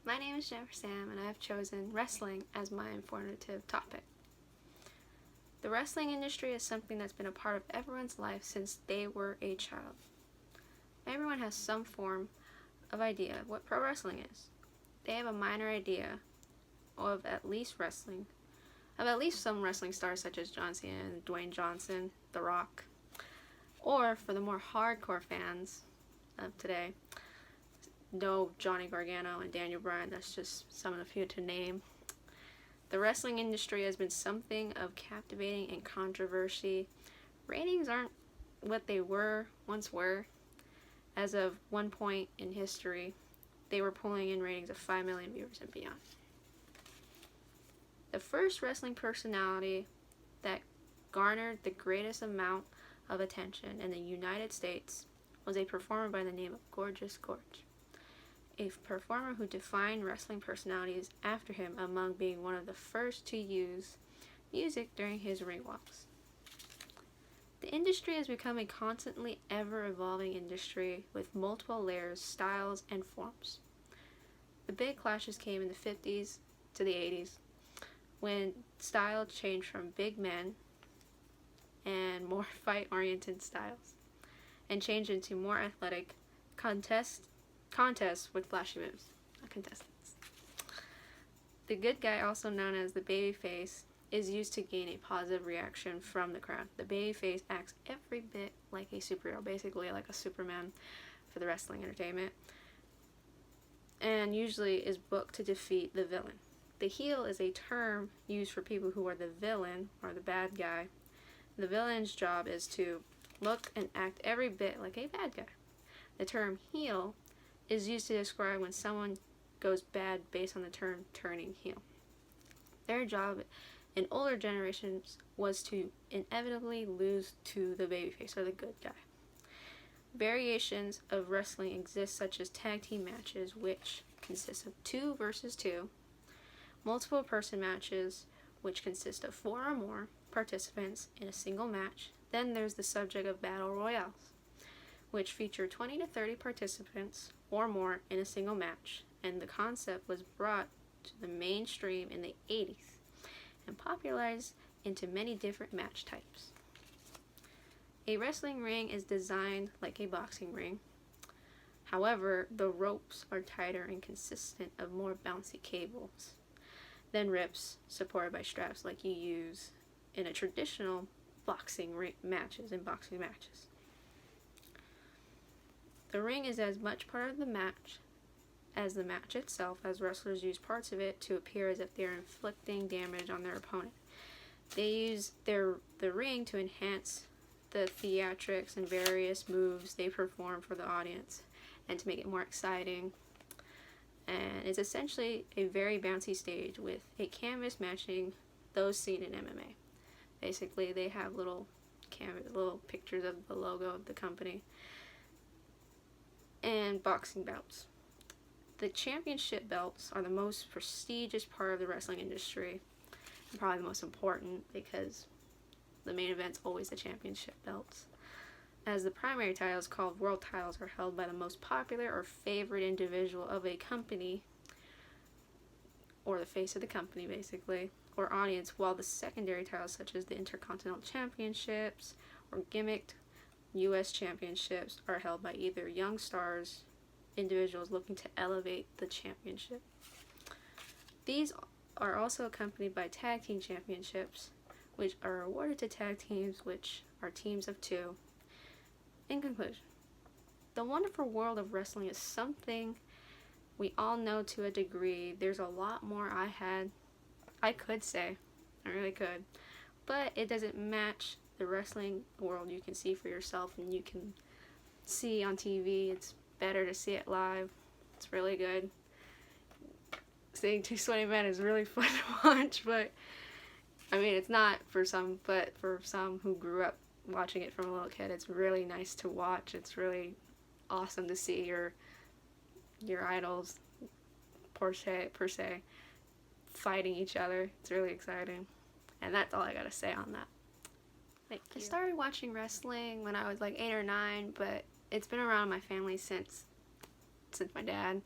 My name is Jennifer Sam, and I have chosen wrestling as my informative topic. The wrestling industry is something that's been a part of everyone's life since they were a child. Everyone has some form of idea of what pro wrestling is. They have a minor idea of at least some wrestling stars such as John Cena, Dwayne Johnson, The Rock, or for the more hardcore fans of today, no Johnny Gargano and Daniel Bryan. That's just some of the few to name. The wrestling industry has been something of captivating and controversy. Ratings aren't what they once were. As of one point in history, they were pulling in ratings of 5 million viewers and beyond. The first wrestling personality that garnered the greatest amount of attention in the United States was a performer by the name of Gorgeous Gorge, a performer who defined wrestling personalities after him, among being one of the first to use music during his ring walks. The industry has become a constantly ever-evolving industry with multiple layers, styles, and forms. The big clashes came in the 50s to the 80s, when style changed from big men and more fight-oriented styles, and changed into more athletic contests with flashy moves, not contestants. The good guy, also known as the babyface, is used to gain a positive reaction from the crowd. The babyface acts every bit like a superhero, basically like a Superman for the wrestling entertainment, and usually is booked to defeat the villain. The heel is a term used for people who are the villain or the bad guy. The villain's job is to look and act every bit like a bad guy. The term heel is used to describe when someone goes bad based on the term turning heel. Their job in older generations was to inevitably lose to the babyface or the good guy. Variations of wrestling exist, such as tag team matches, which consist of 2 versus 2, multiple person matches, which consist of 4 or more participants in a single match. Then there's the subject of battle royales, which feature 20 to 30 participants or more in a single match, and the concept was brought to the mainstream in the 80s and popularized into many different match types. A wrestling ring is designed like a boxing ring. However, the ropes are tighter and consistent of more bouncy cables than rips supported by straps like you use in a traditional boxing matches. The ring is as much part of the match as the match itself, as wrestlers use parts of it to appear as if they are inflicting damage on their opponent. They use the ring to enhance the theatrics and various moves they perform for the audience and to make it more exciting. And it's essentially a very bouncy stage with a canvas matching those seen in MMA. Basically, they have little pictures of the logo of the company. And boxing belts. The championship belts are the most prestigious part of the wrestling industry, and probably the most important, because the main event's always the championship belts. As the primary titles, called world titles, are held by the most popular or favorite individual of a company, or the face of the company basically, or audience, while the secondary titles, such as the Intercontinental Championships or gimmicked U.S. Championships, are held by either young stars, individuals looking to elevate the championship. These are also accompanied by tag team championships, which are awarded to tag teams, which are teams of 2. In conclusion, the wonderful world of wrestling is something we all know to a degree. There's a lot more I could say, I really could, but it doesn't match the wrestling world you can see for yourself and you can see on TV. It's better to see it live. It's really good. Seeing 2 sweaty men is really fun to watch, but I mean, it's not for some, but for some who grew up watching it from a little kid, it's really nice to watch. It's really awesome to see your idols per se fighting each other. It's really exciting, and that's all I gotta say on that. Thank you. I started watching wrestling when I was like 8 or 9, but it's been around in my family since my dad.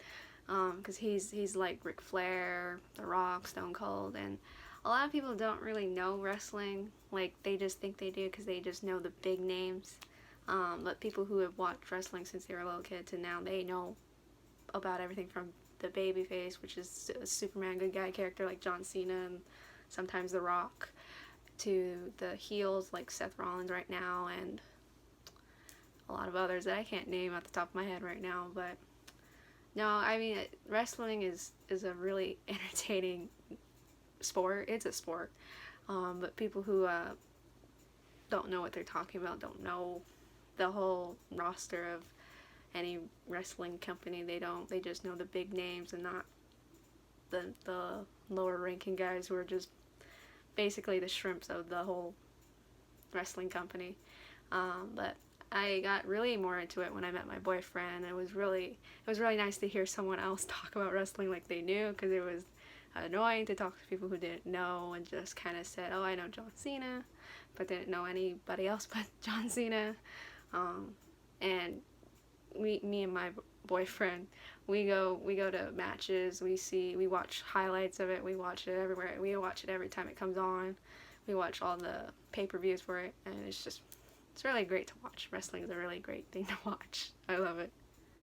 because he's like Ric Flair, The Rock, Stone Cold, and a lot of people don't really know wrestling. Like, they just think they do because they just know the big names. But people who have watched wrestling since they were little kids and now they know about everything from the babyface, which is a Superman good guy character like John Cena and sometimes The Rock, to the heels like Seth Rollins right now and a lot of others that I can't name at the top of my head right now. But no, I mean, wrestling is a really entertaining sport. It's a sport. But people who don't know what they're talking about, don't know the whole roster of any wrestling company. They just know the big names and not the lower ranking guys who are just basically the shrimps of the whole wrestling company. But I got really more into it when I met my boyfriend. It was really nice to hear someone else talk about wrestling like they knew, because it was annoying to talk to people who didn't know and just kind of said, oh, I know John Cena, but didn't know anybody else but John Cena. And me and my boyfriend, we go to matches, we watch highlights of it, we watch it everywhere, we watch it every time it comes on, we watch all the pay-per-views for it, and it's really great to watch. Wrestling is a really great thing to watch. I love it.